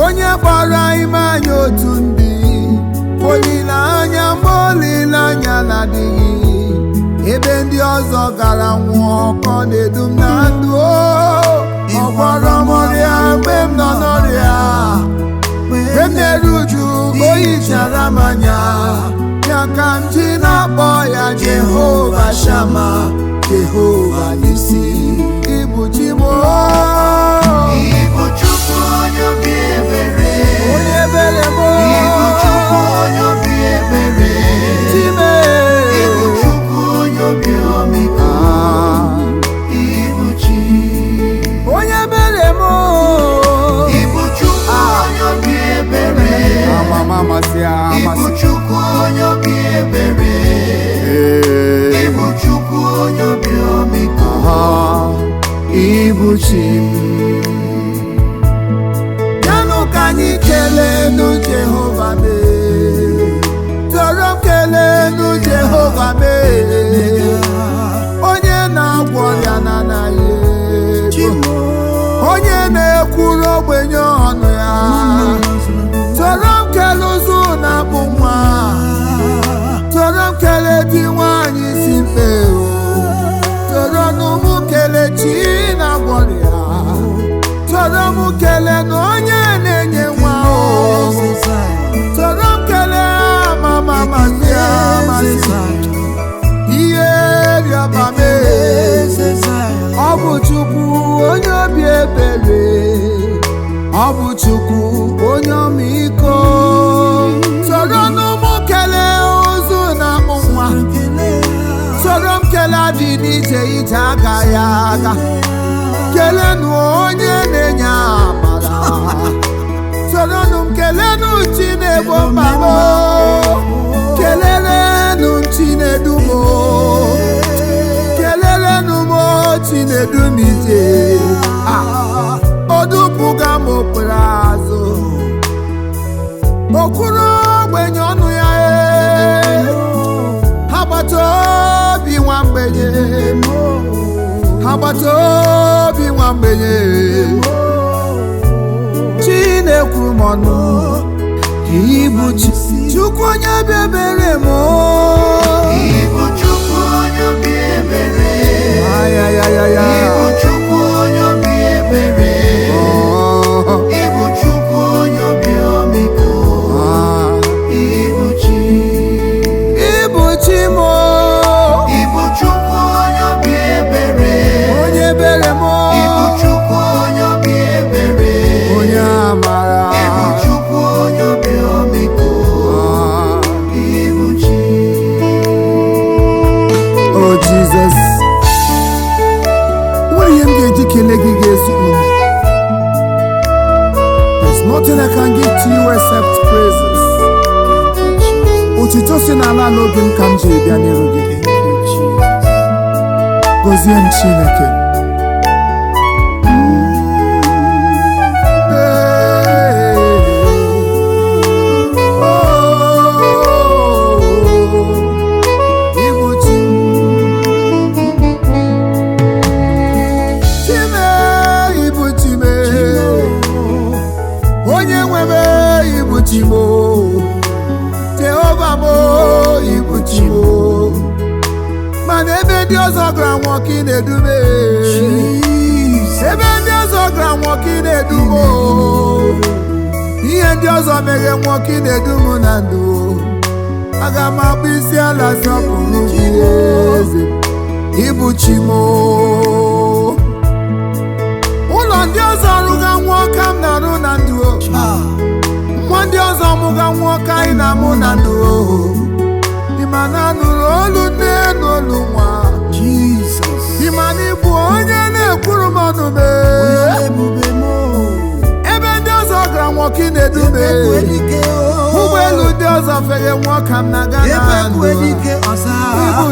onye kpọrọ ime anya otu ndị olileanya mgbe olileanya na-adịghị ebe ndị ọzọ gara nwụọ ọkọ na-edu m na ndụ ọ gwọrọ m ọrịa mgbe m nọ n'ọrịa mgbe m na-eru uju o hichara m anya ya ka m ji na-akpọ ya Jehova Shama, Jehova Nisi. Ịbụ chi m, ịbụ Chukwu onye obi ebere, onye ebere m, ịbụ Chukwu onye obi ebere, Chime, ịbụ Chukwu onye obi ọmịiko, ịbụ chi, onye ebere m, ịbụ Chukwu onye obi ebere, ịbụ Chukwu onye obi ebere, ịbụ Chukwu onye obi ọmịiko, ịbụ chi. yanụ ka anyị kelenu Jehova mee, tọrọ m kelenu Jehova mee, onye na-agwọ ọrịa na anaghị ego, onye na-ekwuru ogbenye ọnụ ya, tọrọ m kele ụzụ na-akpụ nwa, tọrọ m kele di nwanyị si mkpe, tọrọ n'ụmụ kele chi na-agwọ ọrịa, tọrọ m kele na onye na-enye nwa, tọrọ m kele mama masị amasị ihe rịọba mee. Ọ bụ Chukwu onye obi ebere, ọ bụ Chukwu onye ọmịiko, tọrọ n'ụmụ kele ụzụ na-akpụ nwa, tọrọ m kele adị n'ije ije agaghị aga, kelenu onye na-enye amara, tọrọnụ m kelenu chi na-egbo mkpagbo, kelelenu m chi na-edu m, kelelenu m chi na-edu m ije, odupụga m okpere azụ, okwuru ogbenye ọnụ ya, agbata obi nwa mgbenye, agbata obi nwa mgbenye, chi na-ekwuru m ọnụ, ịbụ chi, Chukwu onye obi ebere m, ịbụ Chukwu onye obi ebere, ịbụ Chukwu onye obi ebere, ịbụ Chukwu onye obi ọmịiko, ịbụ chi, ịbụ chi m, ịbụ Chukwu onye obi ebere, onye ebere m, ịbụ Chukwu onye obi ebere, onye amara, ịbụ Chukwu onye obi ọmịiko, ịbụ chi. Oh Jesus, nwere ihe m ga-eji kelee gị ga-ezuru m. There's nothing I can give to you except praises. Otito si n'ala n'obi m ka m ji bịa n'iru gị. Gọzie m Chineke. Jehova mo ịbụ chi mo, mana ebe ndị ọzọ gara nwụọ ka ị na-edu m, ebe ndị ọzọ gara nwụọ ka ị na-edu m, ihe ndị ọzọ meghe nwụọ ka ị na-edu m na ndụ, aga m akpụ isi ala sọpụrụ gị eze, ịbụ chi mo. Ụlọ ndị ọzọ rụga nwụọ ka m na-arụ na ndụ, nwa ndị ọzọ mụga nwụọ ka anyị na-amụ na ndụ, ịma na anụrụ olu nne n'olu nwa, ịma na ịbụ onye na-ekwuru m ọnụ mee, ebe ndị ọzọ gara nwụọ ka ị na-edu mee, ụgbọelu ndị ọzọ fere nwụọ ka m na-aga na ndụ, ịbụ